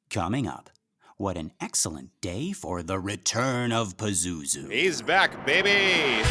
Coming up, what an excellent day for the return of Pazuzu. He's back, baby!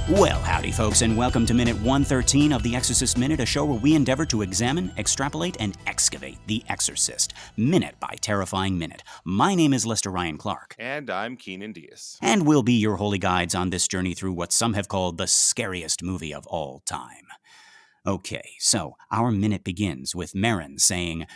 Well, howdy folks, and welcome to Minute 113 of the Exorcist Minute, a show where we endeavor to examine, extrapolate, and excavate The Exorcist, minute by terrifying minute. My name is Lester Ryan Clark. And I'm Keenan Diaz. And we'll be your holy guides on this journey through what some have called the scariest movie of all time. Okay, so our minute begins with Merrin saying,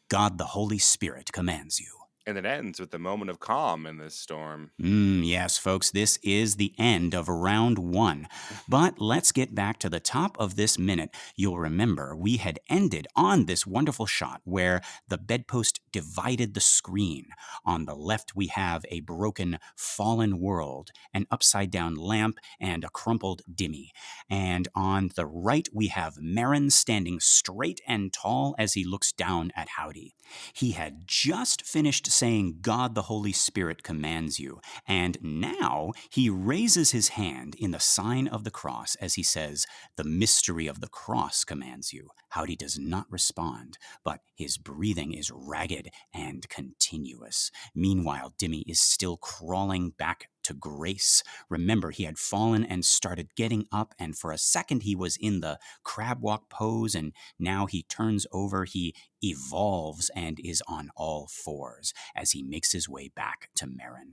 "God the Holy Spirit commands you." And it ends with a moment of calm in this storm. Yes, folks, this is the end of round one. But let's get back to the top of this minute. You'll remember we had ended on this wonderful shot where the bedpost divided the screen. On the left, we have a broken, fallen world, an upside-down lamp, and a crumpled Dimmy. And on the right, we have Merrin standing straight and tall as he looks down at Howdy. He had just finished saying, "God the Holy Spirit commands you," and now he raises his hand in the sign of the cross as he says, "The mystery of the cross commands you." Howdy does not respond, but his breathing is ragged and continuous. Meanwhile, Dimmy is still crawling back to grace. Remember, he had fallen and started getting up, and for a second he was in the crab walk pose, and now he turns over, he evolves and is on all fours as he makes his way back to Merrin.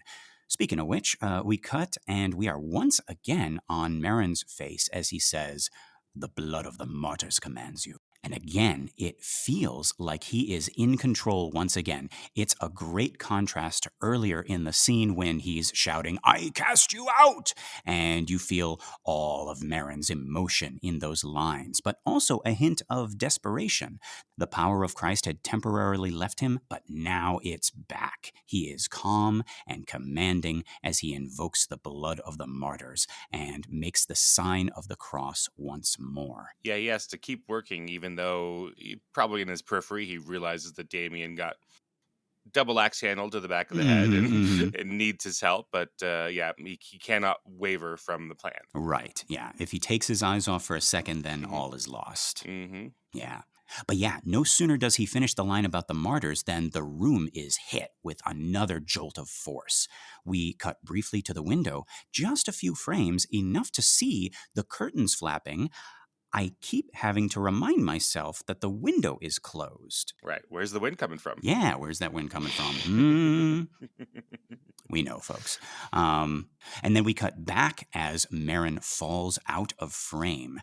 Speaking of which, we cut and we are once again on Merrin's face as he says, "The blood of the martyrs commands you." And again, it feels like he is in control once again. It's a great contrast to earlier in the scene when he's shouting, "I cast you out!" And you feel all of Merrin's emotion in those lines, but also a hint of desperation. The power of Christ had temporarily left him, but now it's back. He is calm and commanding as he invokes the blood of the martyrs and makes the sign of the cross once more. Yeah, he has to keep working, even though probably in his periphery he realizes that Damien got double axe handle to the back of the head and needs his help. But he cannot waver from the plan. Right, yeah. If he takes his eyes off for a second, then all is lost. Yeah. But yeah, no sooner does he finish the line about the martyrs than the room is hit with another jolt of force. We cut briefly to the window, just a few frames, enough to see the curtains flapping. I keep having to remind myself that the window is closed. Right. Where's the wind coming from? Yeah, where's that wind coming from? We know, folks. And then we cut back as Merrin falls out of frame.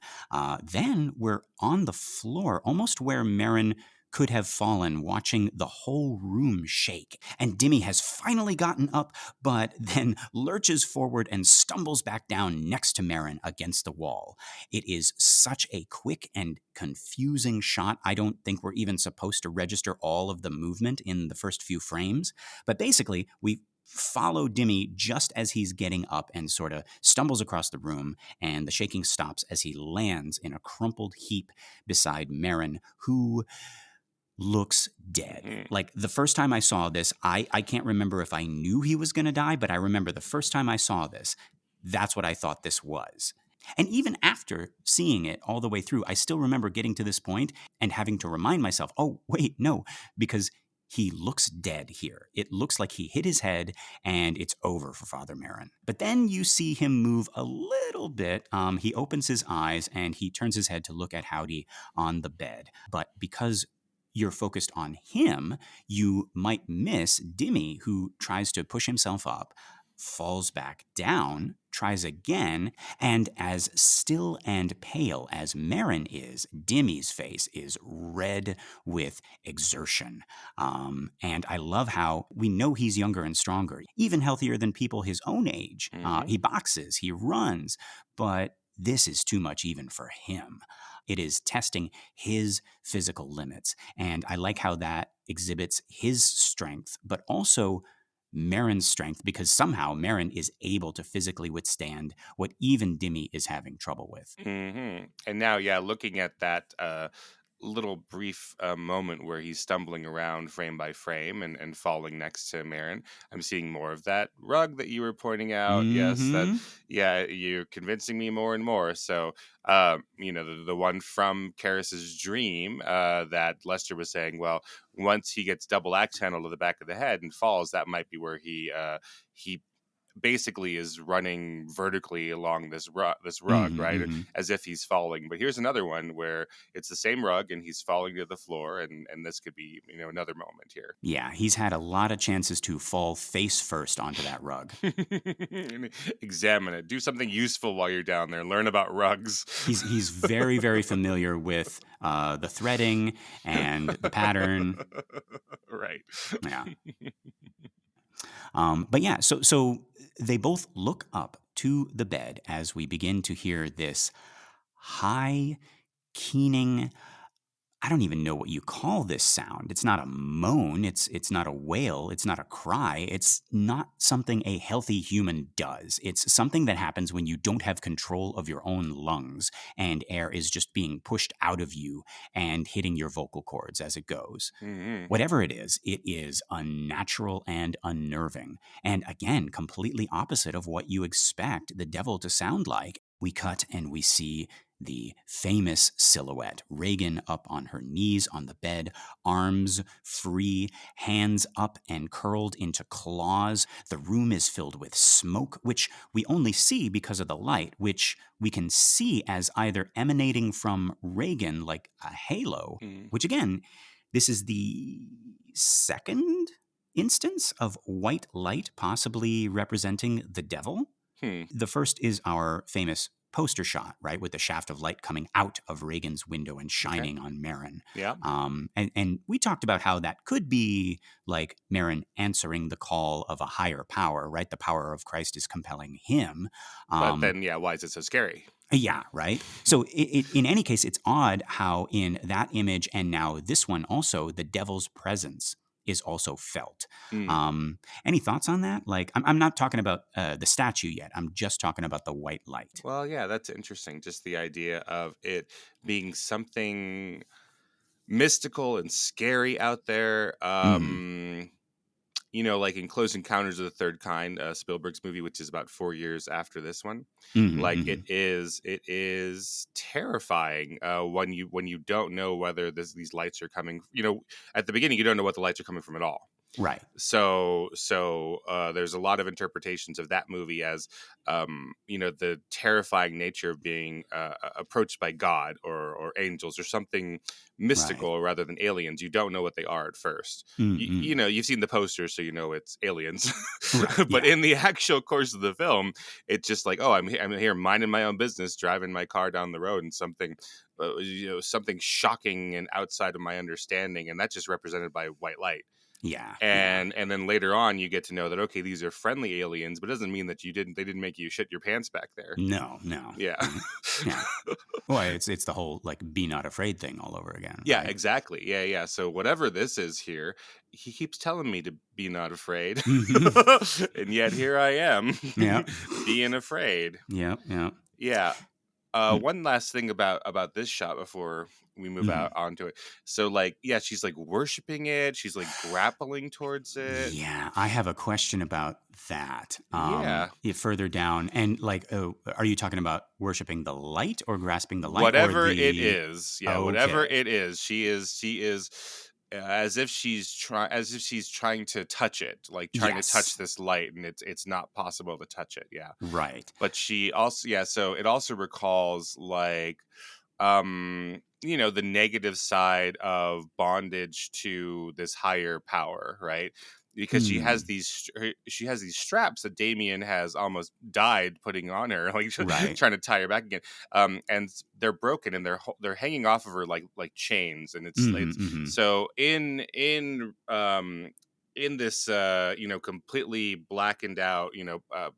Then we're on the floor, almost where Merrin could have fallen, watching the whole room shake. And Dimmy has finally gotten up, but then lurches forward and stumbles back down next to Merrin against the wall. It is such a quick and confusing shot. I don't think we're even supposed to register all of the movement in the first few frames. But basically, we follow Dimmy just as he's getting up and sort of stumbles across the room, and the shaking stops as he lands in a crumpled heap beside Merrin, who looks dead. Like, the first time I saw this, I can't remember if I knew he was going to die, but I remember the first time I saw this, that's what I thought this was. And even after seeing it all the way through, I still remember getting to this point and having to remind myself, oh, wait, no, because he looks dead here. It looks like he hit his head and it's over for Father Merrin. But then you see him move a little bit. He opens his eyes and he turns his head to look at Howdy on the bed. But because you're focused on him, you might miss Dimmy, who tries to push himself up, falls back down, tries again, and as still and pale as Merrin is, Dimmy's face is red with exertion. And I love how we know he's younger and stronger, even healthier than people his own age. He boxes, he runs, but this is too much even for him. It is testing his physical limits. And I like how that exhibits his strength, but also Merrin's strength, because somehow Merrin is able to physically withstand what even Dimmy is having trouble with. And now, looking at that little brief moment where he's stumbling around frame by frame and falling next to Marin, I'm seeing more of that rug that you were pointing out. Yes, that, Mm-hmm. yeah, you're convincing me more and more. So, the one from Karras's dream that Lester was saying, well, once he gets double axe handle to the back of the head and falls, that might be where he basically is running vertically along this rug, Mm-hmm. right, Mm-hmm. as if he's falling. But here's another one where it's the same rug and he's falling to the floor, and this could be, another moment here. Yeah, he's had a lot of chances to fall face first onto that rug. Examine it. Do something useful while you're down there. Learn about rugs. He's very, very familiar with the threading and the pattern. Right. Yeah. But yeah, so they both look up to the bed as we begin to hear this high, keening. I don't even know what you call this sound. It's not a moan. It's not a wail. It's not a cry. It's not something a healthy human does. It's something that happens when you don't have control of your own lungs and air is just being pushed out of you and hitting your vocal cords as it goes. Hmm. Whatever it is unnatural and unnerving. And again, completely opposite of what you expect the devil to sound like. We cut and we see the famous silhouette. Reagan up on her knees on the bed, arms free, hands up and curled into claws. The room is filled with smoke, which we only see because of the light, which we can see as either emanating from Reagan like a halo, Hmm. which again, this is the second instance of white light possibly representing the devil. Hmm. The first is our famous poster shot, right, with the shaft of light coming out of Reagan's window and Okay. shining on Marin. Yeah. And we talked about how that could be like Marin answering the call of a higher power, right? The power of Christ is compelling him. But then, yeah, why is it so scary? Yeah, right. So in any case, it's odd how in that image and now this one also, the devil's presence is also felt. Hmm. Any thoughts on that? Like, I'm not talking about the statue yet. I'm just talking about the white light. Well, yeah, that's interesting. Just the idea of it being something mystical and scary out there. Mm-hmm. Like in Close Encounters of the Third Kind, Spielberg's movie, which is about 4 years after this one. Mm-hmm. Like Mm-hmm. it is terrifying when you don't know whether these lights are coming. At the beginning, you don't know what the lights are coming from at all. Right. So there's a lot of interpretations of that movie as the terrifying nature of being approached by God or angels or something Right. mystical rather than aliens. You don't know what they are at first. Mm-hmm. You've seen the poster, so you know it's aliens. Right. But Yeah. in the actual course of the film, it's just like, oh, I'm here minding my own business, driving my car down the road, and something shocking and outside of my understanding, and that's just represented by white light. Yeah. Yeah. And then later on you get to know that, okay, these are friendly aliens, but it doesn't mean that they didn't make you shit your pants back there. No. No. Yeah. Yeah. Well, it's the whole like be not afraid thing all over again, Yeah, right? exactly. Yeah. So whatever this is here, he keeps telling me to be not afraid. Mm-hmm. And yet here I am Yeah. being afraid. Yeah. Yeah. Yeah. Mm-hmm. One last thing about this shot before we move out onto it. So, like, yeah, she's like worshiping it. She's like grappling towards it. Yeah, I have a question about that. Yeah. Further down, and like, oh, are you talking about worshiping the light or grasping the light or Whatever it the? is, yeah, whatever Okay, it is, she is as if she's trying to touch it, like trying to touch yes, this light, and it's not possible to touch it. Yeah. right. But she also, yeah, so it also recalls like the negative side of bondage to this higher power, right? Because Hmm. she has these straps that Damien has almost died putting on her, like Right. trying to tie her back again. And they're broken and they're hanging off of her like chains, and Mm-hmm, it's mm-hmm. so in this completely blackened out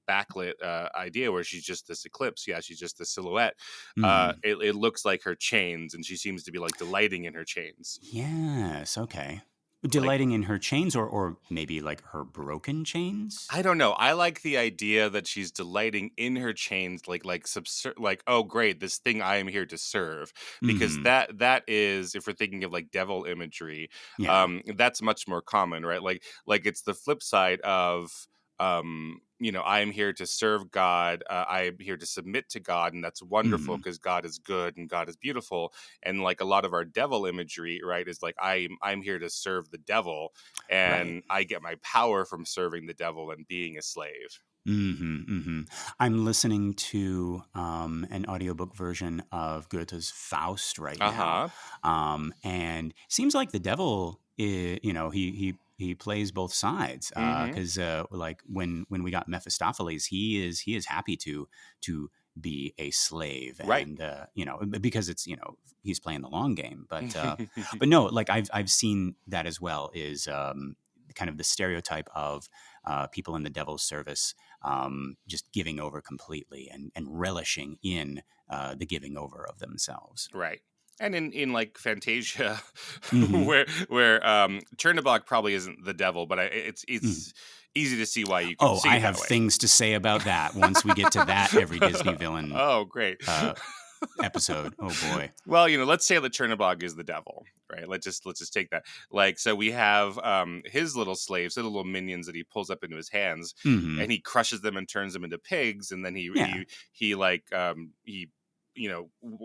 backlit idea where she's just this eclipse, yeah, she's just the silhouette. Mm-hmm. It looks like her chains, and she seems to be like delighting in her chains. Yes. Okay. Like, Delighting in her chains, or maybe like her broken chains? I don't know. I like the idea that she's delighting in her chains, like, oh great, this thing I am here to serve, because Mm-hmm. that is, if we're thinking of like devil imagery, Yeah. that's much more common, right? Like it's the flip side of I am here to serve God. I am here to submit to God, and that's wonderful Mm-hmm. because God is good and God is beautiful. And like a lot of our devil imagery, right, is like I'm here to serve the devil, Right. and I get my power from serving the devil and being a slave. Mm-hmm, mm-hmm. I'm listening to an audiobook version of Goethe's Faust right now, Uh-huh. and seems like the devil, he plays both sides. Mm-hmm. Because like when we got Mephistopheles, he is happy to be a slave, Right. and because it's he's playing the long game, but no, like I've seen that as well. Is kind of the stereotype of people in the devil's service, just giving over completely and relishing in the giving over of themselves. Right. And in like Fantasia, Hmm. where Czernobog probably isn't the devil, but Mm. it's easy to see why you could Oh, see I it that have way. things to say about that once we get to that every Disney villain Oh, great. uh, episode. Oh boy. Well, let's say that Chernobog is the devil, right? Let's just take that. Like, so we have his little slaves, the little minions that he pulls up into his hands, Hmm. and he crushes them and turns them into pigs, and then he Yeah. he like he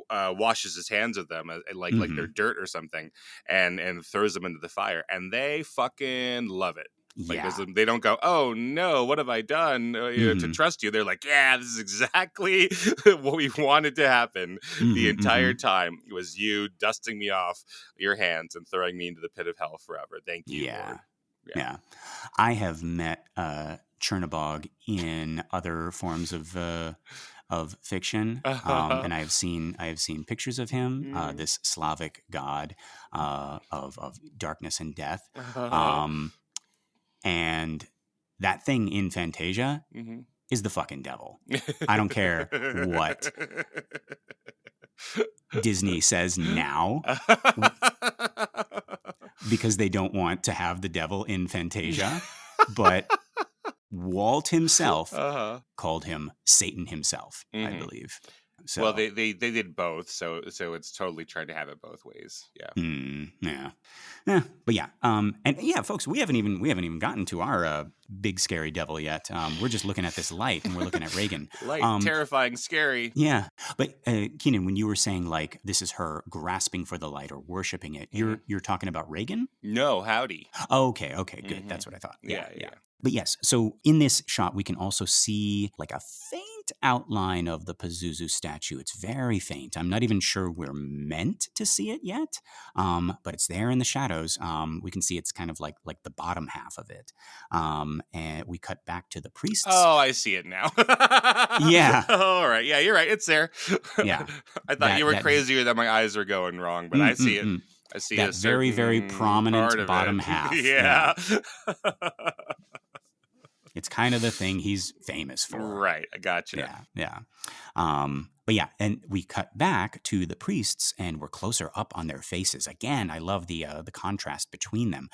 washes his hands of them like they're Hmm. dirt or something, and throws them into the fire, and they fucking love it. Like Yeah. they don't go, oh no, what have I done to Hmm. trust you? They're like, yeah, this is exactly what we wanted to happen the Hmm. entire Hmm. time. It was you dusting me off your hands and throwing me into the pit of hell forever. Thank you, Yeah. Lord. Yeah. Yeah. I have met Chernobog in other forms of fiction, and I have seen pictures of him, Mhm. this Slavic god of darkness and death, Mhm. um, and that thing in Fantasia is the fucking devil. I don't care what Disney says now, because they don't want to have the devil in Fantasia, but Walt himself Uh-huh. called him Satan himself, I Hmm. believe. Well, So, they did both, so it's totally trying to have it both ways. Yeah. yeah, yeah, but yeah, and yeah, folks, we haven't even gotten to our big scary devil yet. We're just looking at this light, and we're looking at Reagan. Light, Um, terrifying, scary. yeah, but Keenan, when you were saying like this is her grasping for the light or worshiping it, Hmm. you're talking about Reagan. No, howdy. Okay, okay, good. Hmm. That's what I thought. Yeah, Yeah, yeah, yeah. yeah. But yes, so in this shot, we can also see like a faint outline of the Pazuzu statue. It's very faint. I'm not even sure we're meant to see it yet, but it's there in the shadows. We can see it's kind of like the bottom half of it. And we cut back to the priests. Oh, I see it now. Yeah, All right. Yeah, you're right. It's there. yeah. I thought you That were that v- crazier that my eyes were going wrong, but I see it. mm. I see a That very, very certain part prominent of it. bottom half. Yeah, Yeah. it's kind of the thing he's famous for. Right. I gotcha. Yeah, yeah. But yeah, and we cut back to the priests, and we're closer up on their faces. Again, I love the contrast between them.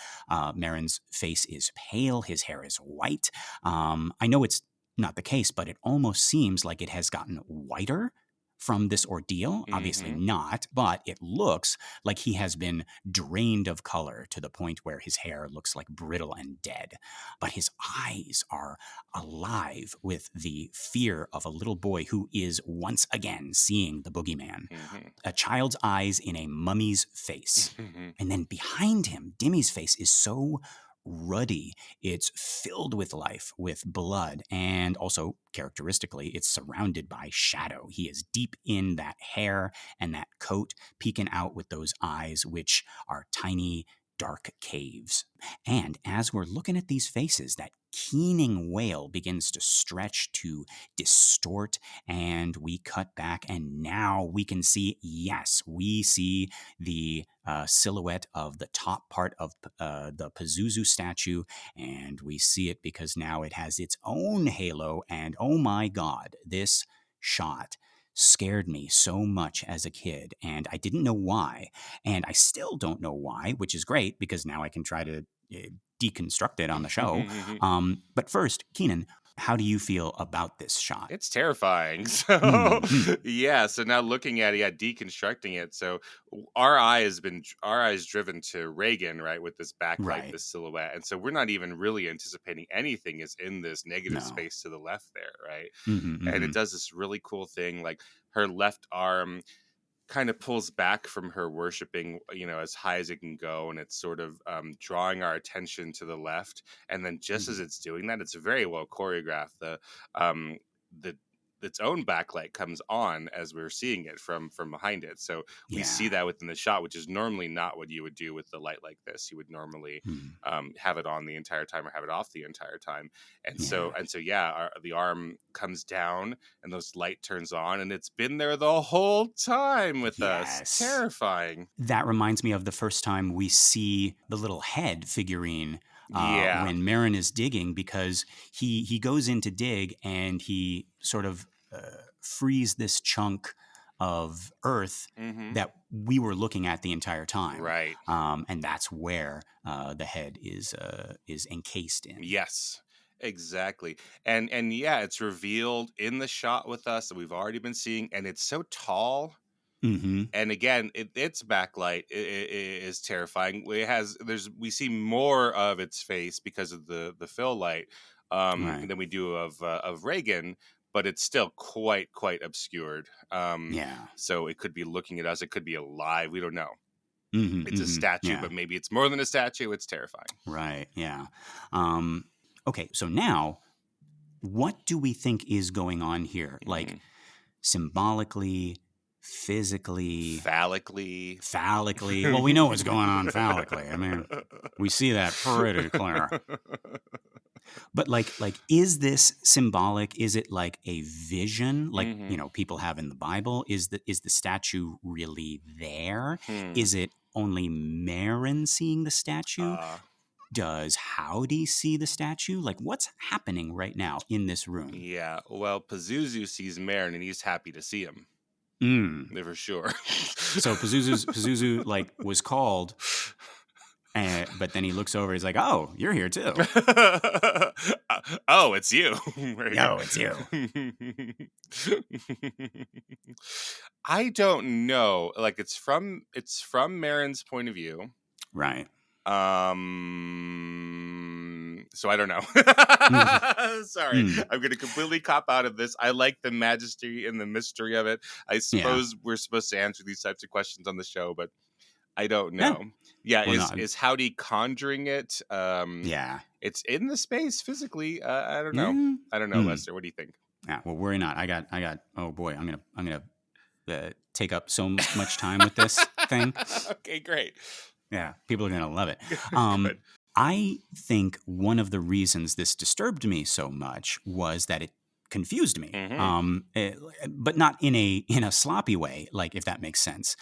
Marin's face is pale; his hair is white. I know it's not the case, but it almost seems like it has gotten whiter from this ordeal. Obviously Hmm. not, but it looks like he has been drained of color to the point where his hair looks like brittle and dead. But his eyes are alive with the fear of a little boy who is once again seeing the boogeyman. Hmm. A child's eyes in a mummy's face. Hmm. And then behind him, Dimmy's face is so ruddy. It's filled with life, with blood, and also characteristically, it's surrounded by shadow. He is deep in that hair and that coat, peeking out with those eyes, which are tiny, dark caves. And as we're looking at these faces, that keening wail begins to stretch, to distort, and we cut back, and now we can see, yes, we see the silhouette of the top part of the Pazuzu statue, and we see it because now it has its own halo, and oh my god, this shot scared me so much as a kid, and I didn't know why. And I still don't know why, which is great because now I can try to deconstruct it on the show. But first, Keenan, how do you feel about this shot? It's terrifying. So yeah, so now looking at it, yeah, deconstructing it. So our eyes driven to Reagan, right, with this backlight, Right. this silhouette. And so we're not even really anticipating anything is in this negative No. space to the left there, right? Mm-hmm, And mm-hmm. it does this really cool thing, like her left arm kind of pulls back from her worshiping, as high as it can go, and it's sort of drawing our attention to the left. And then just as it's doing that, it's very well choreographed. The its own backlight comes on as we're seeing it from behind it, so we see that within the shot, which is normally not what you would do with the light like this. You would normally have it on the entire time or have it off the entire time. And so the arm comes down and those light turns on, and it's been there the whole time with us. Terrifying. That reminds me of the first time we see the little head figurine when Marin is digging, because he goes in to dig and he sort of frees this chunk of earth that we were looking at the entire time. Right. And that's where the head is encased in. Yes. Exactly. And yeah, it's revealed in the shot with us that we've already been seeing, and it's so tall. And again, its backlight is terrifying. We see more of its face because of the fill light than we do of Reagan, but it's still quite obscured. So it could be looking at us. It could be alive. We don't know. It's a statue, but maybe it's more than a statue. It's terrifying. Right. Yeah. Okay. So now, what do we think is going on here? Like symbolically, physically, phallically. Well, we know what's going on phallically. I mean, we see that pretty clear. But like, is this symbolic? Is it like a vision, like people have in the Bible? Is the statue really there? Is it only Marin seeing the statue? Does Howdy see the statue? Like, what's happening right now in this room? Yeah, well, Pazuzu sees Marin and he's happy to see him. For sure. So Pazuzu like was called, but then he looks over. He's like, "Oh, you're here too." Oh, it's you. No, it's you. I don't know. Like it's from Marin's point of view, right? So I don't know. Sorry, I'm going to completely cop out of this. I like the majesty and the mystery of it. I suppose we're supposed to answer these types of questions on the show, but I don't know. Is Howdy conjuring it? It's in the space physically. I don't know. I don't know, Lester. What do you think? Yeah, well, worry not. I got. Oh boy, I'm gonna take up so much time with this thing. Okay, great. Yeah, people are gonna love it. I think one of the reasons this disturbed me so much was that it confused me, but not in a sloppy way, like, if that makes sense.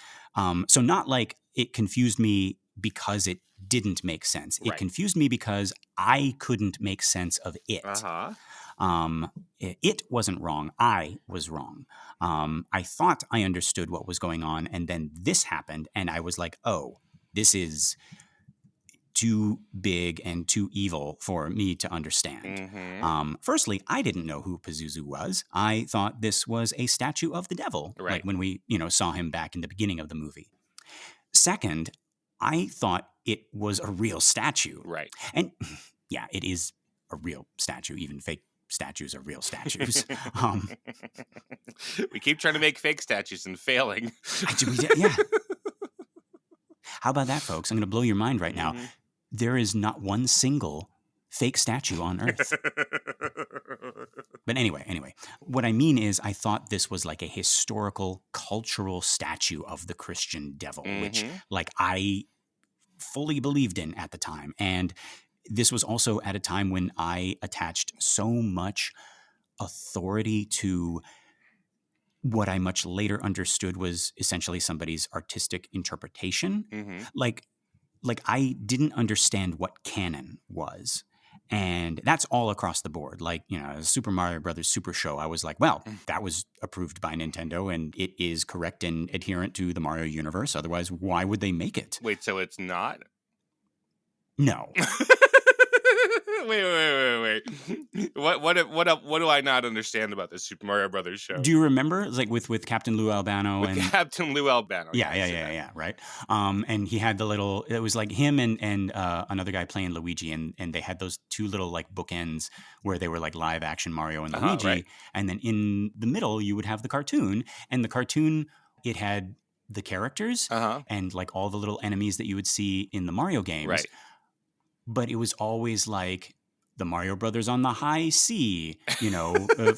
So not like it confused me because it didn't make sense. It confused me because I couldn't make sense of it. It wasn't wrong. I was wrong. I thought I understood what was going on, and then this happened, and I was like, oh, this is too big and too evil for me to understand. Firstly, I didn't know who Pazuzu was. I thought this was a statue of the devil, like when we, saw him back in the beginning of the movie. Second, I thought it was a real statue. Right. And yeah, it is a real statue. Even fake statues are real statues. We keep trying to make fake statues and failing. Yeah. How about that, folks? I'm going to blow your mind right now. There is not one single fake statue on Earth. But anyway, what I mean is I thought this was like a historical, cultural statue of the Christian devil, which like I fully believed in at the time. And this was also at a time when I attached so much authority to what I much later understood was essentially somebody's artistic interpretation. Like I didn't understand what canon was. And that's all across the board. Like, Super Mario Brothers Super Show, I was like, well, that was approved by Nintendo and it is correct and adherent to the Mario universe. Otherwise, why would they make it? Wait, so it's not? No. Wait. What do I not understand about this Super Mario Brothers show? Do you remember? It was like with Captain Lou Albano and Captain Lou Albano. Yeah, right. And he had the little. It was like him and another guy playing Luigi, and they had those two little like bookends where they were like live action Mario and Luigi, right. And then in the middle you would have the cartoon, and the cartoon it had the characters and like all the little enemies that you would see in the Mario games, right? But it was always like the Mario Brothers on the high sea,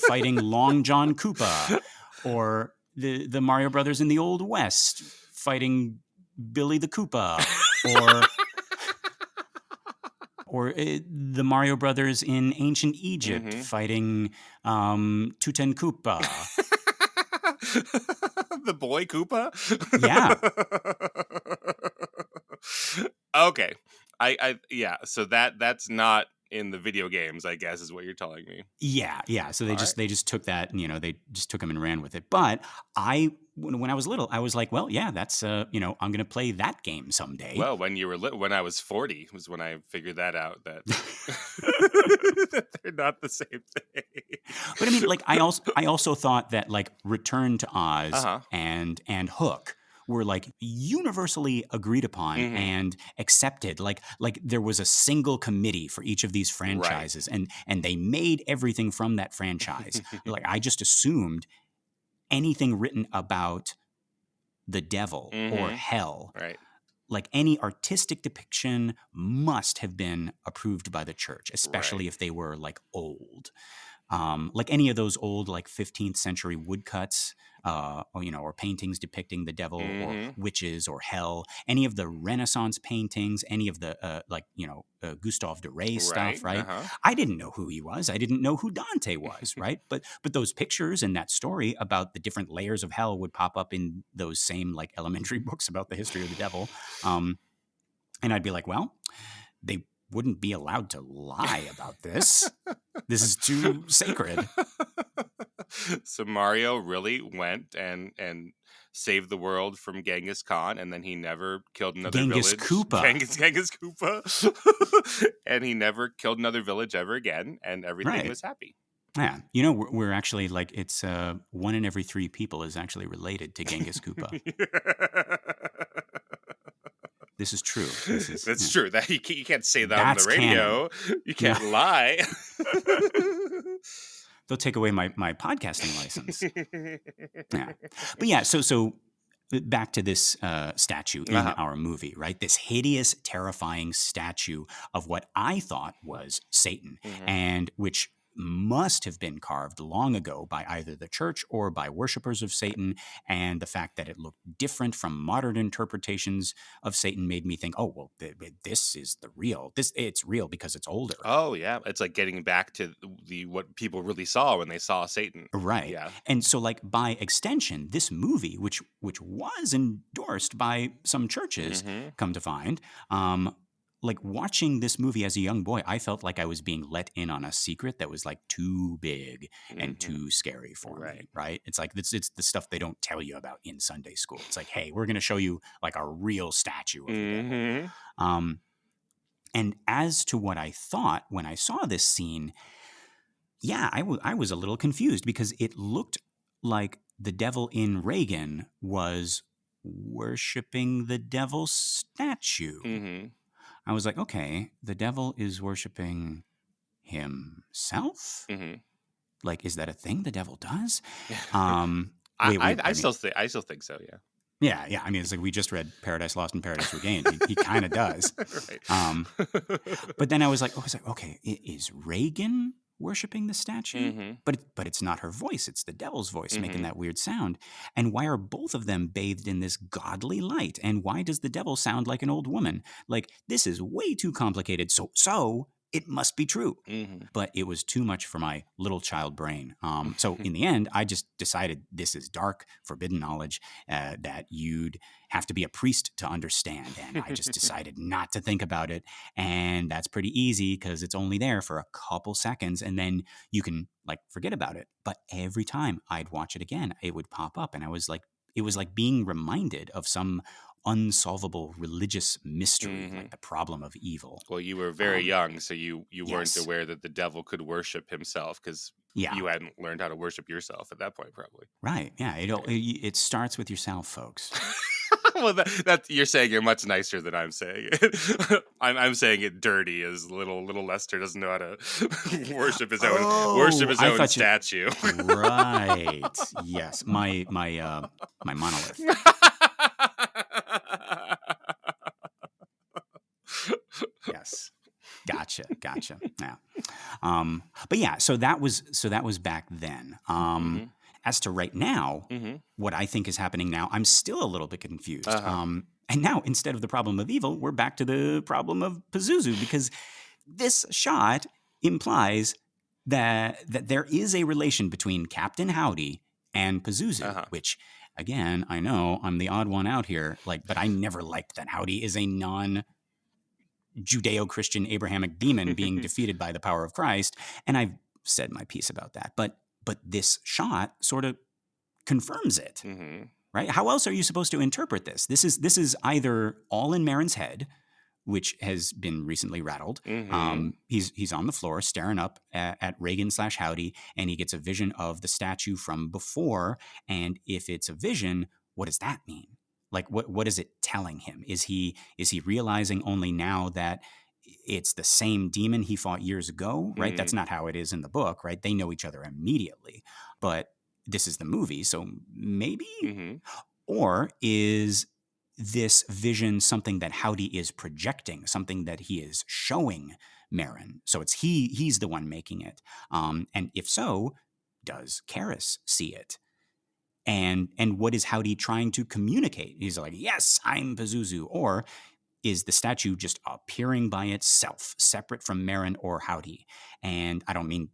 fighting Long John Koopa, or the Mario Brothers in the Old West fighting Billy the Koopa, or the Mario Brothers in ancient Egypt fighting Tuten Koopa. The boy Koopa? Yeah. Okay. Yeah, so that's not in the video games, I guess, is what you're telling me. Yeah. So they just took that, they just took them and ran with it. But when I was little, I was like, well, yeah, that's I'm going to play that game someday. Well, when you were when I was 40 was when I figured that out, that that they're not the same thing. But I mean, like I also thought that like Return to Oz and Hook were like universally agreed upon and accepted. Like there was a single committee for each of these franchises, right. and they made everything from that franchise. Like I just assumed anything written about the devil or hell, right. Like any artistic depiction must have been approved by the church, especially right. if they were like old. Like any of those old like 15th century woodcuts, or paintings depicting the devil or witches or hell, any of the Renaissance paintings, any of the Gustave Doré stuff, right? I didn't know who he was. I didn't know who Dante was, right? But those pictures and that story about the different layers of hell would pop up in those same like elementary books about the history of the devil. And I'd be like, well, they wouldn't be allowed to lie about this. This is too sacred. So Mario really went and saved the world from Genghis Khan, and then he never killed another Genghis village. Koopa. Genghis Koopa. And he never killed another village ever again, and everything was happy. Yeah. We're actually like, it's 1 in every 3 people is actually related to Genghis Koopa. This is true. That's true. That you can't say that on the radio. Canon. You can't lie. They'll take away my podcasting license. Yeah. But yeah, so back to this statue in our movie, right? This hideous, terrifying statue of what I thought was Satan, and which must have been carved long ago by either the church or by worshipers of Satan. And the fact that it looked different from modern interpretations of Satan made me think, oh, well, this is the real. It's real because it's older. Oh, yeah. It's like getting back to what people really saw when they saw Satan. Right. Yeah. And so like by extension, this movie, which was endorsed by some churches, come to find, like watching this movie as a young boy, I felt like I was being let in on a secret that was like too big and too scary for me, right? It's like it's the stuff they don't tell you about in Sunday school. It's like, hey, we're going to show you like a real statue of the devil. And as to what I thought when I saw this scene, yeah, I was a little confused because it looked like the devil in Reagan was worshiping the devil's statue. I was like, okay, the devil is worshiping himself? Like, is that a thing the devil does? I still think so, yeah. Yeah. I mean, it's like we just read Paradise Lost and Paradise Regained. He kind of does. But then I was like, okay, is Reagan worshiping the statue? But it's not her voice. It's the devil's voice making that weird sound. And why are both of them bathed in this godly light? And why does the devil sound like an old woman? Like, this is way too complicated. So it must be true. Mm-hmm. But it was too much for my little child brain. So in the end, I just decided this is dark, forbidden knowledge that you'd have to be a priest to understand. And I just decided not to think about it. And that's pretty easy because it's only there for a couple seconds and then you can like forget about it. But every time I'd watch it again, it would pop up. And I was like, it was like being reminded of some unsolvable religious mystery, Mm-hmm. like the problem of evil. Well, you were very young, so you weren't Yes. aware that the devil could worship himself because Yeah. you hadn't learned how to worship yourself at that point, probably. Right. Yeah. It starts with yourself, folks. Well, that you're saying you're much nicer than I'm saying it. I'm saying it dirty as little Lester doesn't know how to worship his own I thought statue. Right. Yes. My monolith. Yes. Gotcha. Yeah. But yeah, so that was back then. Mm-hmm. As to right now, Mm-hmm. what I think is happening now, I'm still a little bit confused. Uh-huh. And now instead of the problem of evil, we're back to the problem of Pazuzu because this shot implies that there is a relation between Captain Howdy and Pazuzu, Uh-huh. which again, I know I'm the odd one out here, but I never liked that Howdy is a non-Judeo-Christian Abrahamic demon being defeated by the power of Christ, and I've said my piece about that. But this shot sort of confirms it. Mm-hmm. Right? How else are you supposed to interpret this? This is either all in Marin's head, which has been recently rattled. Mm-hmm. He's on the floor staring up at Reagan/Howdy, and he gets a vision of the statue from before. And if it's a vision, what does that mean? Like, what is it telling him? Is he realizing only now that it's the same demon he fought years ago? Right? Mm-hmm. That's not how it is in the book. Right? They know each other immediately, but this is the movie, so maybe. Mm-hmm. Or is this vision something that Howdy is projecting, something that he is showing Marin? So it's he's the one making it. And if so, does Karis see it? And what is Howdy trying to communicate? He's like, yes, I'm Pazuzu. Or is the statue just appearing by itself, separate from Marin or Howdy? And I don't mean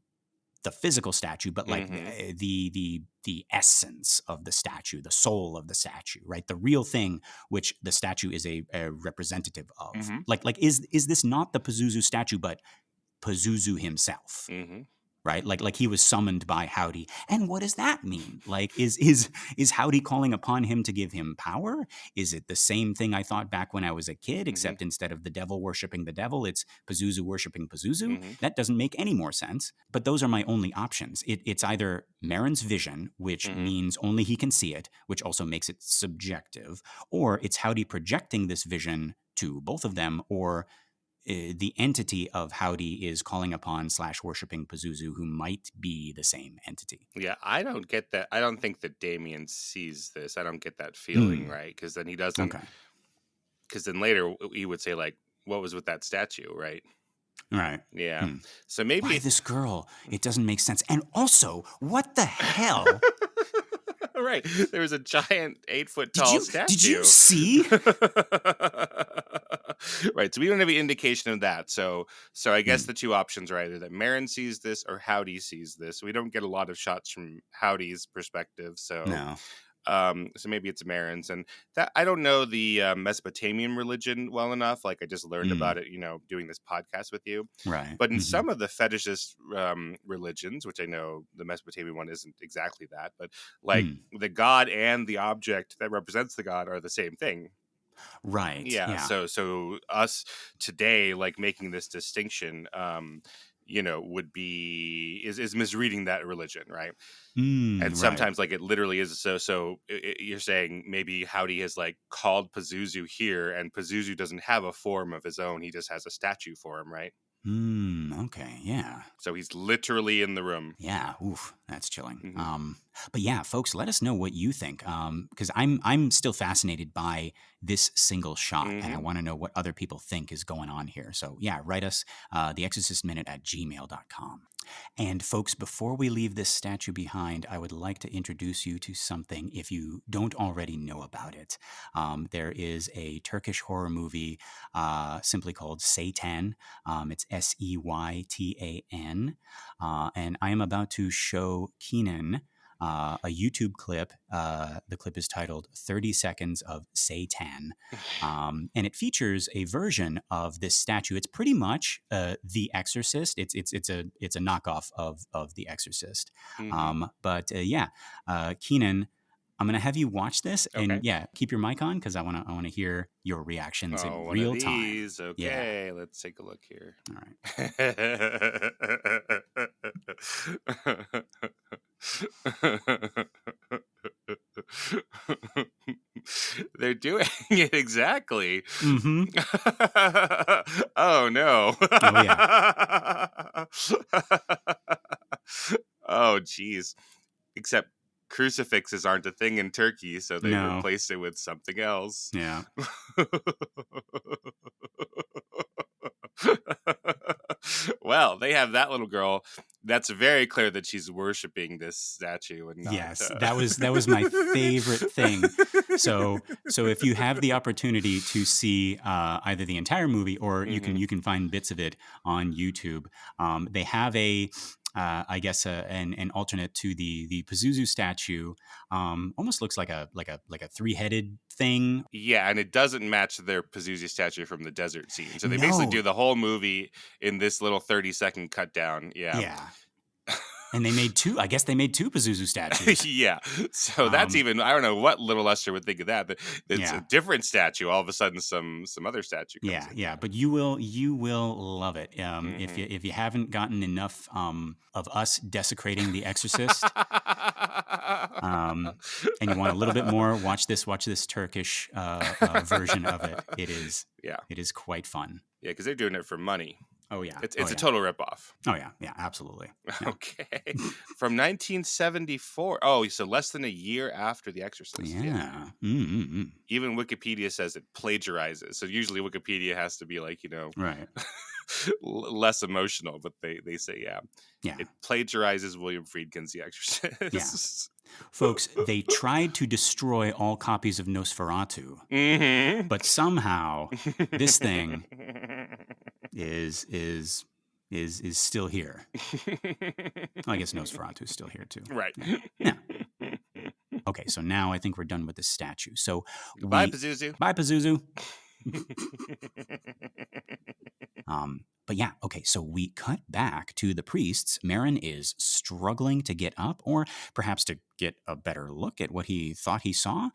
the physical statue, but like Mm-hmm. the essence of the statue, the soul of the statue, right? The real thing, which the statue is a representative of. Mm-hmm. Like is this not the Pazuzu statue, but Pazuzu himself? Mm-hmm. Right? Like he was summoned by Howdy. And what does that mean? Like, is Howdy calling upon him to give him power? Is it the same thing I thought back when I was a kid, except instead of the devil worshiping the devil, it's Pazuzu worshiping Pazuzu? Mm-hmm. That doesn't make any more sense. But those are my only options. It's either Marin's vision, which Mm-hmm. means only he can see it, which also makes it subjective, or it's Howdy projecting this vision to both of them, or the entity of Howdy is calling upon / worshiping Pazuzu, who might be the same entity. Yeah, I don't get that. I don't think that Damien sees this. I don't get that feeling, right? Because then he doesn't. Okay. Because then later he would say, like, what was with that statue, right? Right. Yeah. So maybe Why this girl? It doesn't make sense. And also, what the hell? Right. There was a giant 8-foot tall statue. Did you see? Right. So we don't have any indication of that. So I guess the two options are either that Marin sees this or Howdy sees this. We don't get a lot of shots from Howdy's perspective. So No. so maybe it's Marin's, and that I don't know the Mesopotamian religion well enough. Like I just learned about it, doing this podcast with you. Right. But in some of the fetishist religions, which I know the Mesopotamian one isn't exactly that, but like the god and the object that represents the god are the same thing. Right. Yeah. So us today, like making this distinction, would be is misreading that religion, right? And sometimes like it literally is. So you're saying maybe Howdy has like called Pazuzu here, and Pazuzu doesn't have a form of his own. He just has a statue for him, right? Okay. Yeah. So he's literally in the room. Yeah. Oof. That's chilling. But yeah, folks, let us know what you think. Because I'm still fascinated by this single shot, and I want to know what other people think is going on here. So yeah, write us the Exorcist Minute at gmail.com. And folks, before we leave this statue behind, I would like to introduce you to something if you don't already know about it. There is a Turkish horror movie simply called Seytan. It's Seytan. And I am about to show Keenan a YouTube clip. The clip is titled 30 Seconds of Seytan. And it features a version of this statue. It's pretty much The Exorcist. It's a knockoff of The Exorcist. Mm-hmm. Keenan, I'm gonna have you watch this, and Okay. keep your mic on because I wanna hear your reactions in One of real time. these. Yeah. Okay, let's take a look here. All They're doing it exactly. Mm-hmm. Oh no. Oh yeah. Oh geez. Except crucifixes aren't a thing in Turkey, so they No. replaced it with something else. Yeah. Well, they have that little girl. That's very clear that she's worshiping this statue and not. Yes, that was my favorite thing. So if you have the opportunity to see either the entire movie or Mhm. you can find bits of it on YouTube, they have I guess an alternate to the Pazuzu statue. Almost looks like a 3-headed thing. Yeah, and it doesn't match their Pazuzu statue from the desert scene. So they No. basically do the whole movie in this little 30-second cut down. Yeah. Yeah. And they made two. I guess they made two Pazuzu statues. Yeah. So that's even, I don't know what Little Lester would think of that, but it's Yeah. a different statue. All of a sudden some other statue comes in. Yeah, but you will love it if you haven't gotten enough of us desecrating The Exorcist, and you want a little bit more. Watch this Turkish version of it. It is quite fun. Yeah, because they're doing it for money. Oh yeah, it's a total ripoff. Oh yeah, absolutely. Yeah. Okay, from 1974. Oh, so less than a year after The Exorcist. Yeah. Mm-hmm. Even Wikipedia says it plagiarizes. So usually Wikipedia has to be like, right, less emotional, but they say it plagiarizes William Friedkin's The Exorcist. Yeah. Folks, they tried to destroy all copies of Nosferatu, Mm-hmm. but somehow this thing is still here. I guess Nosferatu is still here too. Right. Yeah. Okay, so now I think we're done with the statue. So Bye, Pazuzu. Bye, Pazuzu. But yeah, okay, so we cut back to the priests. Marin is struggling to get up, or perhaps to get a better look at what he thought he saw.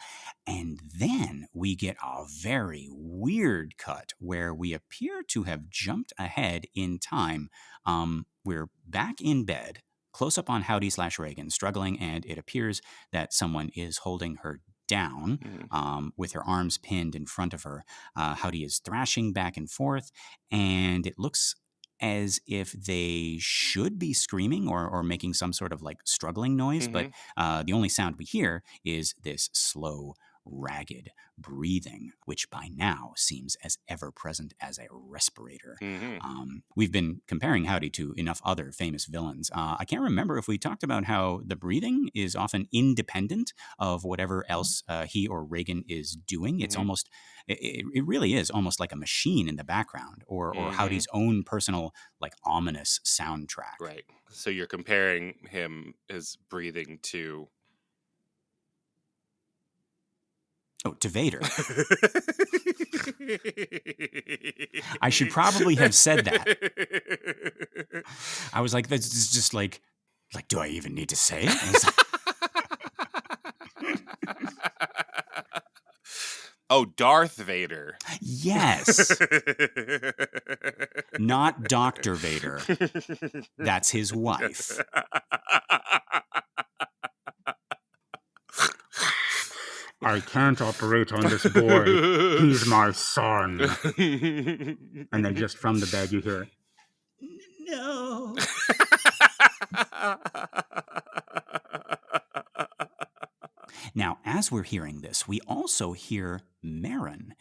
And then we get a very weird cut where we appear to have jumped ahead in time. We're back in bed, close up on Howdy/Reagan, struggling, and it appears that someone is holding her down with her arms pinned in front of her. Howdy is thrashing back and forth, and it looks as if they should be screaming or making some sort of like struggling noise, but the only sound we hear is this slow, ragged breathing, which by now seems as ever present as a respirator. We've been comparing Howdy to enough other famous villains. I can't remember if we talked about how the breathing is often independent of whatever else he or Reagan is doing. It's almost, it really is almost like a machine in the background, or Howdy's own personal, like, ominous soundtrack. Right. So you're comparing his breathing to... Oh, to Vader. I should probably have said that. I was like, this is just like, do I even need to say it? Oh, Darth Vader. Yes. Not Dr. Vader. That's his wife. I can't operate on this boy. He's my son. And then just from the bed you hear, no. Now, as we're hearing this, we also hear Marin.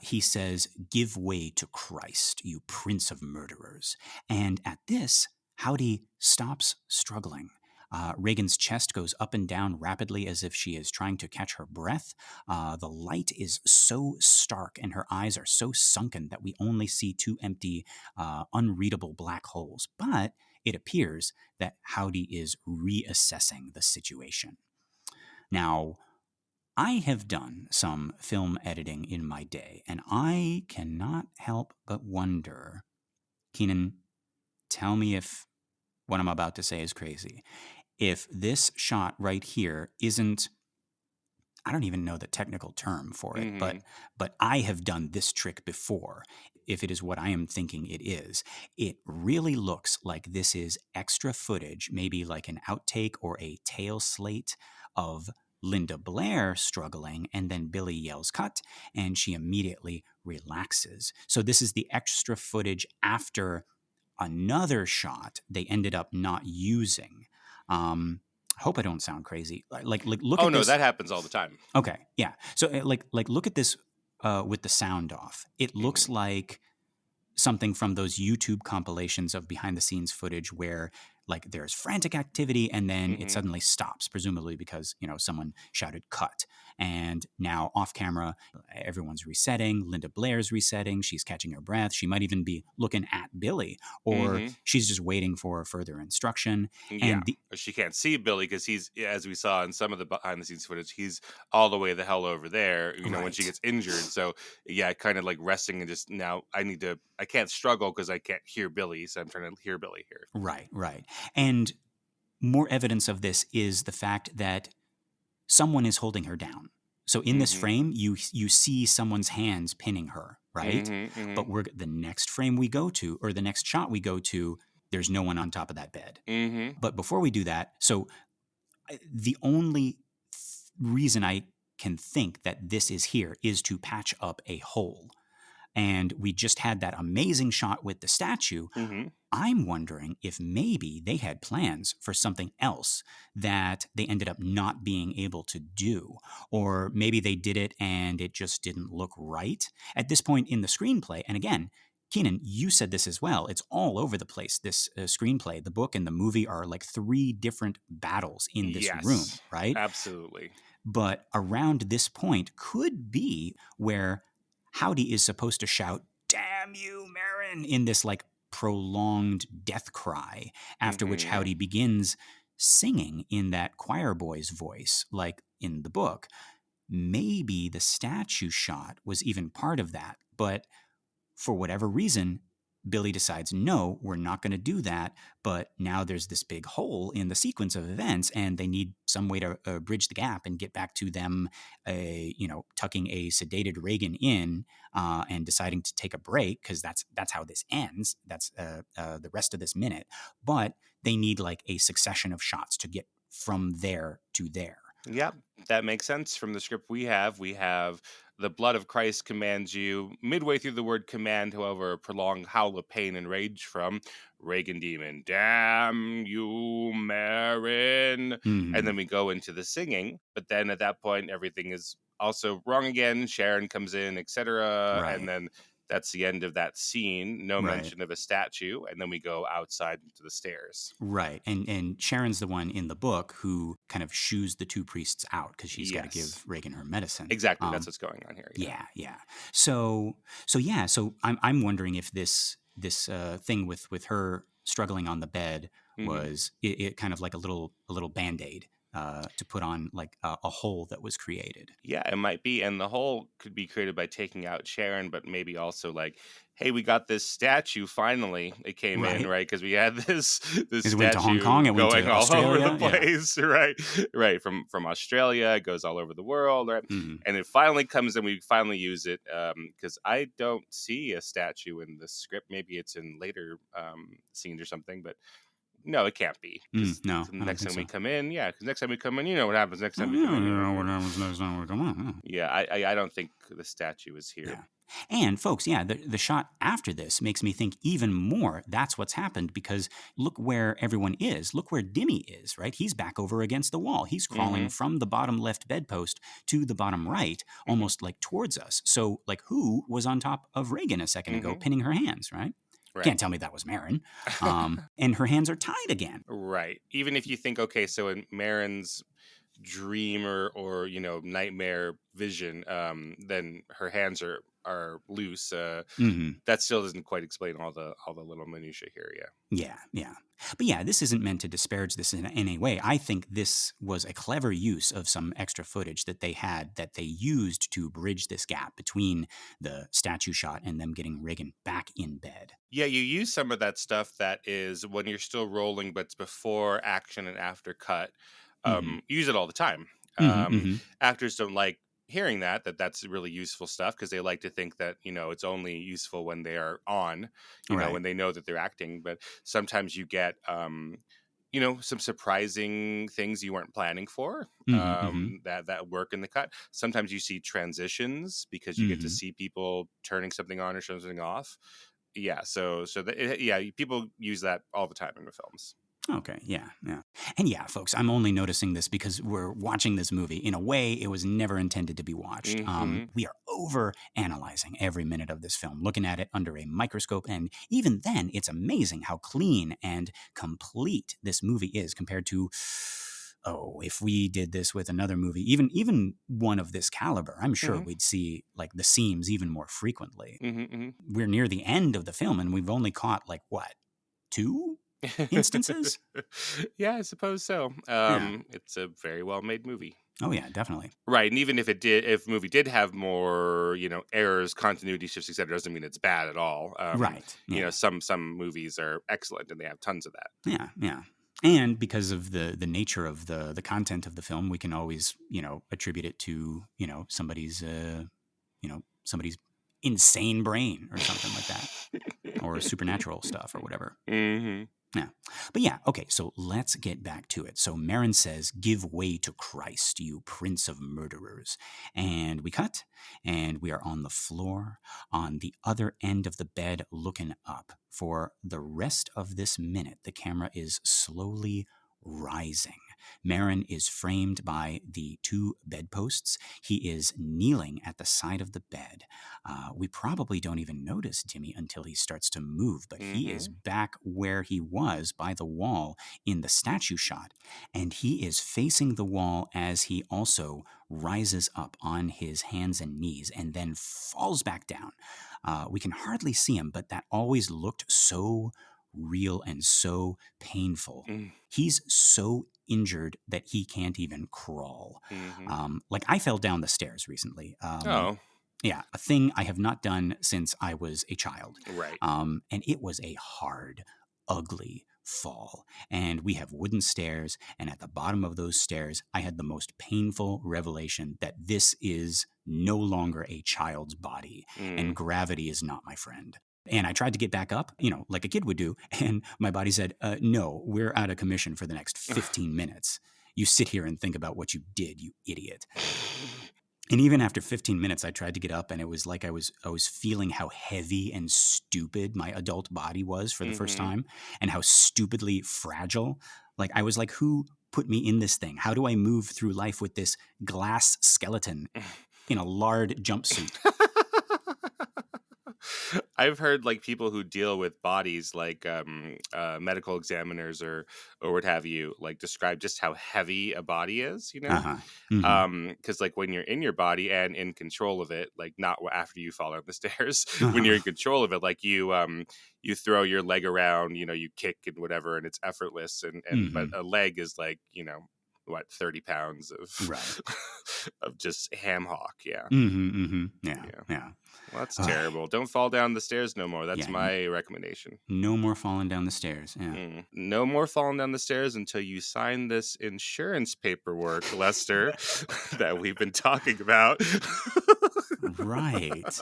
He says, "Give way to Christ, you prince of murderers." And at this, Howdy stops struggling. Reagan's chest goes up and down rapidly as if she is trying to catch her breath. The light is so stark and her eyes are so sunken that we only see two empty, unreadable black holes. But it appears that Howdy is reassessing the situation. Now, I have done some film editing in my day, and I cannot help but wonder, Keenan, tell me if what I'm about to say is crazy. If this shot right here isn't, I don't even know the technical term for it, Mm-hmm. but I have done this trick before. If it is what I am thinking it is, it really looks like this is extra footage, maybe like an outtake or a tail slate of Linda Blair struggling, and then Billy yells cut, and she immediately relaxes. So this is the extra footage after another shot they ended up not using. I hope I don't sound crazy. Like look Oh at no, this. that happens all the time. Okay, yeah. So like look at this with the sound off. It looks Mm-hmm. like something from those YouTube compilations of behind the scenes footage where like there's frantic activity and then it Mm-hmm. suddenly stops, presumably because, someone shouted cut. And now off camera, everyone's resetting. Linda Blair's resetting. She's catching her breath. She might even be looking at Billy, or Mm-hmm. she's just waiting for further instruction. Yeah, And the she can't see Billy because he's, as we saw in some of the behind the scenes footage, he's all the way the hell over there. When she right. gets injured. So yeah, kind of like resting and just now I can't struggle because I can't hear Billy, so I'm trying to hear Billy here. Right, right. And more evidence of this is the fact that someone is holding her down. So in this Mm-hmm. frame, you see someone's hands pinning her, right? Mm-hmm. Mm-hmm. But the next frame we go to, or the next shot we go to, there's no one on top of that bed. Mm-hmm. But before we do that, so the only reason I can think that this is here is to patch up a hole. And we just had that amazing shot with the statue. Mm-hmm. I'm wondering if maybe they had plans for something else that they ended up not being able to do. Or maybe they did it and it just didn't look right at this point in the screenplay. And again, Keenan, you said this as well. It's all over the place, this screenplay. The book and the movie are like three different battles in this room, Yes, right? absolutely. But around this point could be where Howdy is supposed to shout, "Damn you, Marin," in this like prolonged death cry, after which Mm-hmm. Howdy begins singing in that choir boy's voice, like in the book. Maybe the statue shot was even part of that, but for whatever reason, Billy decides, no, we're not going to do that. But now there's this big hole in the sequence of events, and they need some way to bridge the gap and get back to them, tucking a sedated Reagan in and deciding to take a break, because that's how this ends. That's the rest of this minute. But they need like a succession of shots to get from there to there. Yep, that makes sense from the script we have. We have the blood of Christ commands you. Midway through the word command, however, a prolonged howl of pain and rage from Reagan Demon. Damn you, Marin. And then Mm-hmm. we go into the singing, but then at that point, everything is also wrong again. Sharon comes in, etc. And Right. then that's the end of that scene. No Right. mention of a statue. And then we go outside into the stairs. Right. And Sharon's the one in the book who kind of shoos the two priests out because she's got to Yes, give Reagan her medicine. exactly. That's what's going on here. Yeah. Yeah, yeah. So I'm wondering if this thing with her struggling on the bed Mm-hmm. was it kind of like a little Band-Aid to put on like a hole that was created. Yeah, it might be. And the whole could be created by taking out Sharon, but maybe also like, hey, we got this statue finally. It came in, Right. right? Because we had this It went to Hong Kong. statue It went going to all over the Australia. Yeah. place, right? Right. From Australia, it goes all over the world, right? Mm-hmm. And it finally comes and we finally use it. Because I don't see a statue in the script. Maybe it's in later scenes or something, but no, it can't be. Because No, I don't next think time we so. come in, yeah, because next time we come in, you know what happens next Oh, time we yeah, come in. you know what happens next time we come on. Yeah, I don't think the statue is here. Yeah. And folks, yeah, the shot after this makes me think even more that's what's happened, because look where everyone is. Look where Dimmy is, right? He's back over against the wall. He's crawling Mm-hmm. from the bottom left bedpost to the bottom right, almost like towards us. So like who was on top of Reagan a second ago, Mm-hmm. pinning her hands, right? Right. Can't tell me that was Marin. And her hands are tied again. Right. Even if you think, okay, so in Marin's dream or nightmare vision, then her hands are loose. That still doesn't quite explain all the little minutia here. Yeah. But yeah, this isn't meant to disparage this in any way. I think this was a clever use of some extra footage that they had that they used to bridge this gap between the statue shot and them getting Regan back in bed. Yeah, you use some of that stuff that is when you're still rolling, but it's before action and after cut. Use it all the time. Actors don't like hearing that's really useful stuff because they like to think that it's only useful when they are on, Right. when they know that they're acting. But sometimes you get some surprising things you weren't planning for that work in the cut. Sometimes you see transitions because you get to see people turning something on or shutting something off. Yeah, people use that all the time in the films. Okay, yeah. And yeah, folks, I'm only noticing this because we're watching this movie. In a way, it was never intended to be watched. We are over analyzing every minute of this film, looking at it under a microscope, and even then, it's amazing how clean and complete this movie is compared to, if we did this with another movie, even one of this caliber, I'm sure we'd see like the seams even more frequently. We're near the end of the film, and we've only caught like what, 2 instances? Yeah, I suppose so. It's a very well made movie. Oh yeah, definitely. Right, and even if the movie did have more, errors, continuity shifts, etc., doesn't mean it's bad at all. Right. Yeah. Some movies are excellent and they have tons of that. Yeah. And because of the nature of the content of the film, we can always, attribute it to, somebody's somebody's insane brain or something like that, or supernatural stuff or whatever. Yeah. But yeah, okay, so let's get back to it. So Marin says, "Give way to Christ, you prince of murderers." And we cut, and we are on the floor, on the other end of the bed, looking up. For the rest of this minute, the camera is slowly rising. Marin is framed by the 2 bedposts. He is kneeling at the side of the bed. We probably don't even notice Dimmy until he starts to move, but he is back where he was by the wall in the statue shot, and he is facing the wall as he also rises up on his hands and knees and then falls back down. We can hardly see him, but that always looked so real and so painful. He's so injured that he can't even crawl. Like I fell down the stairs recently. Yeah, a thing I have not done since I was a child. Right. And it was a hard, ugly fall. And we have wooden stairs, and at the bottom of those stairs, I had the most painful revelation that this is no longer a child's body, and gravity is not my friend. And I tried to get back up, like a kid would do, and my body said, "No, we're out of commission for the next 15 minutes. You sit here and think about what you did, you idiot." And even after 15 minutes, I tried to get up, and it was like I was feeling how heavy and stupid my adult body was for the first time, and how stupidly fragile. Like I was like, who put me in this thing? How do I move through life with this glass skeleton in a lard jumpsuit? I've heard like people who deal with bodies, like medical examiners or what have you, like describe just how heavy a body is, because like when you're in your body and in control of it, like not after you fall down the stairs, when you're in control of it, like you throw your leg around, you kick and whatever, and it's effortless, and but a leg is like 30 pounds of of just ham hock. Yeah. Yeah. Well, that's terrible. Don't fall down the stairs no more. That's my recommendation. No more falling down the stairs. Yeah. No more falling down the stairs until you sign this insurance paperwork, Lester, that we've been talking about. Right.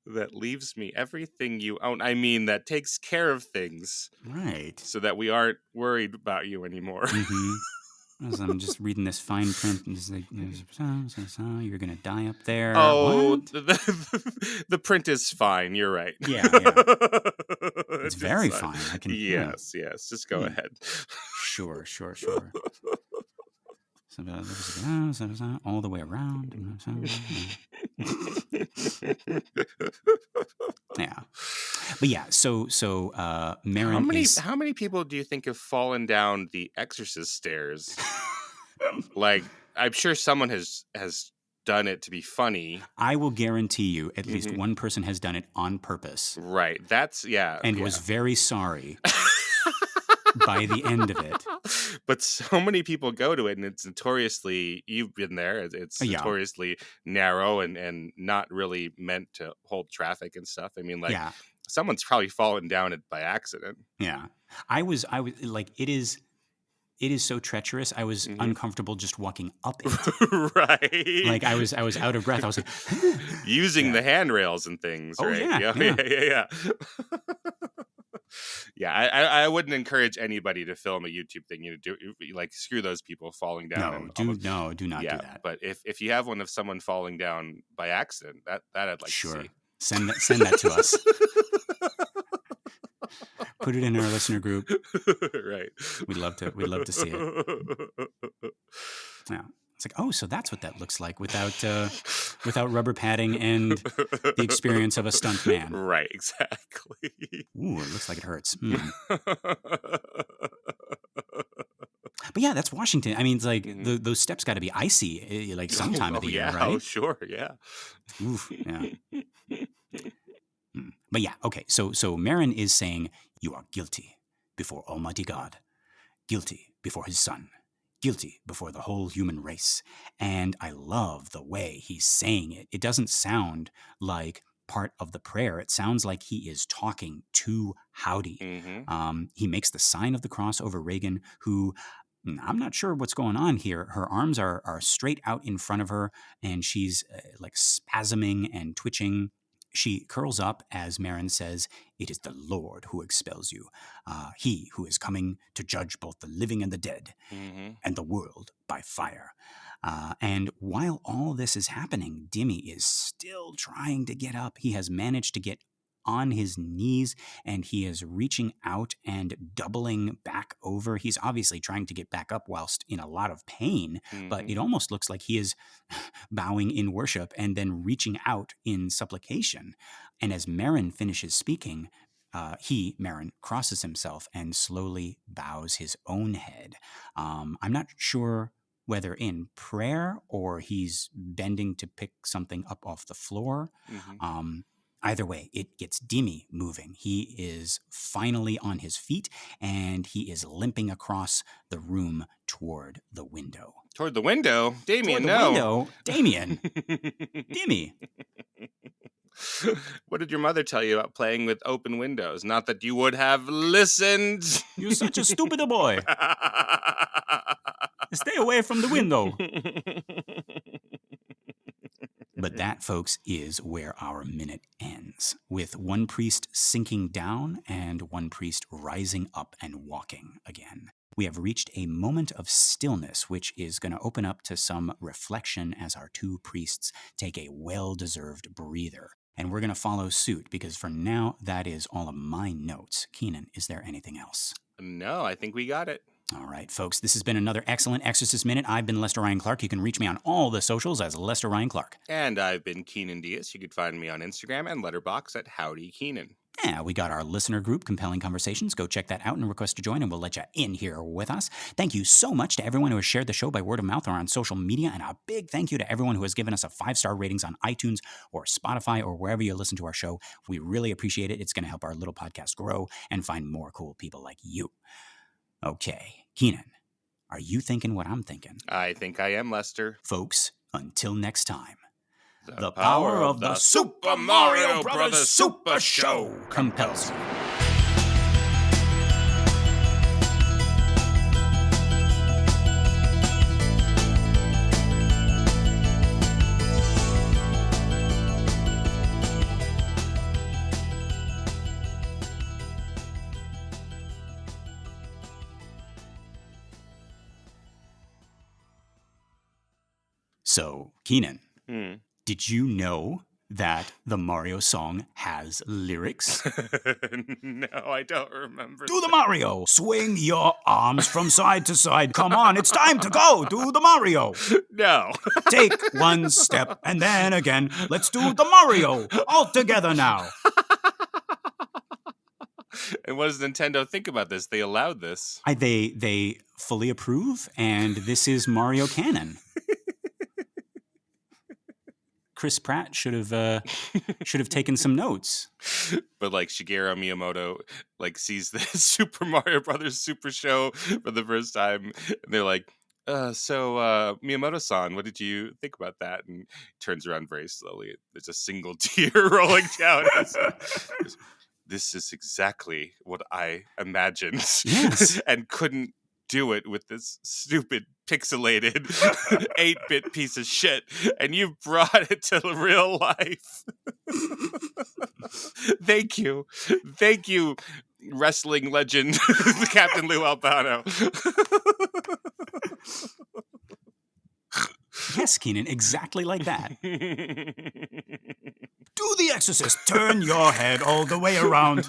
That leaves me everything you own. I mean, that takes care of things. Right. So that we aren't worried about you anymore. As I'm just reading this fine print, and it's like, you're going to die up there. Oh, the print is fine. You're right. Yeah. It's very fine. I can. Yes. Just go ahead. Sure. all the way around. Yeah. But yeah, so Marin is... How many people do you think have fallen down the Exorcist stairs? Like, I'm sure someone has done it to be funny. I will guarantee you at least one person has done it on purpose. Right. That's, and was very sorry by the end of it. But so many people go to it, and it's notoriously, you've been there, it's notoriously narrow and not really meant to hold traffic and stuff. I mean, like, someone's probably fallen down it by accident. Yeah. I was like, it is so treacherous. I was uncomfortable just walking up it. Right. Like I was out of breath. I was like using the handrails and things. Oh, right? Yeah. Yeah, I wouldn't encourage anybody to film a YouTube thing. Do like screw those people falling down. Do not do that. But if you have one of someone falling down by accident, that I'd like to see. Send that to us. Put it in our listener group. Right. We'd love to see it. Yeah. It's like, oh, so that's what that looks like without rubber padding and the experience of a stunt man. Right, exactly. Ooh, it looks like it hurts. But yeah, that's Washington. I mean, it's like those steps got to be icy, like some time of the year, right? Oh, sure, yeah. Oof, yeah. But yeah, okay. So Marin is saying, you are guilty before Almighty God, guilty before His Son, guilty before the whole human race. And I love the way he's saying it. It doesn't sound like part of the prayer. It sounds like he is talking to Howdy. He makes the sign of the cross over Reagan, who... I'm not sure what's going on here. Her arms are straight out in front of her, and she's like spasming and twitching. She curls up as Marin says, "It is the Lord who expels you. He who is coming to judge both the living and the dead, and the world by fire." And while all this is happening, Dimmy is still trying to get up. He has managed to get on his knees, and he is reaching out and doubling back over. He's obviously trying to get back up whilst in a lot of pain, but it almost looks like he is bowing in worship and then reaching out in supplication. And as Marin finishes speaking, Marin, crosses himself and slowly bows his own head. I'm not sure whether in prayer or he's bending to pick something up off the floor. Either way, it gets Dimmy moving. He is finally on his feet, and he is limping across the room toward the window. Toward the window? Damien, window? Damien. Dimmy. What did your mother tell you about playing with open windows? Not that you would have listened. You're such a stupid boy. Stay away from the window. But that, folks, is where our minute ends, with one priest sinking down and one priest rising up and walking again. We have reached a moment of stillness, which is going to open up to some reflection as our two priests take a well-deserved breather. And we're going to follow suit, because for now, that is all of my notes. Keenan, is there anything else? No, I think we got it. All right, folks, this has been another excellent Exorcist Minute. I've been Lester Ryan Clark. You can reach me on all the socials as Lester Ryan Clark. And I've been Keenan Diaz. You can find me on Instagram and Letterboxd at Howdy Keenan. Yeah, we got our listener group, Compelling Conversations. Go check that out and request to join, and we'll let you in here with us. Thank you so much to everyone who has shared the show by word of mouth or on social media, and a big thank you to everyone who has given us a 5-star ratings on iTunes or Spotify or wherever you listen to our show. We really appreciate it. It's going to help our little podcast grow and find more cool people like you. Okay, Keenan. Are you thinking what I'm thinking? I think I am, Lester. Folks, until next time, the power of the Super Mario Brothers Super Show compels you. So, Keenan, did you know that the Mario song has lyrics? No, I don't remember. Do the Mario! Swing your arms from side to side. Come on, it's time to go! Do the Mario! No. Take one step and then again. Let's do the Mario! All together now! And what does Nintendo think about this? They allowed this. They fully approve, and this is Mario canon. Chris Pratt should have taken some notes. But like Shigeru Miyamoto sees the Super Mario Brothers Super Show for the first time, and they're like, so Miyamoto-san, what did you think about that? And turns around very slowly. There's a single tear rolling down. This is exactly what I imagined. Yes. And couldn't do it with this stupid pixelated 8-bit piece of shit, and you brought it to real life. Thank you, wrestling legend Captain Lou Albano. Yes, Keenan, exactly like that. Do the Exorcist. Turn your head all the way around.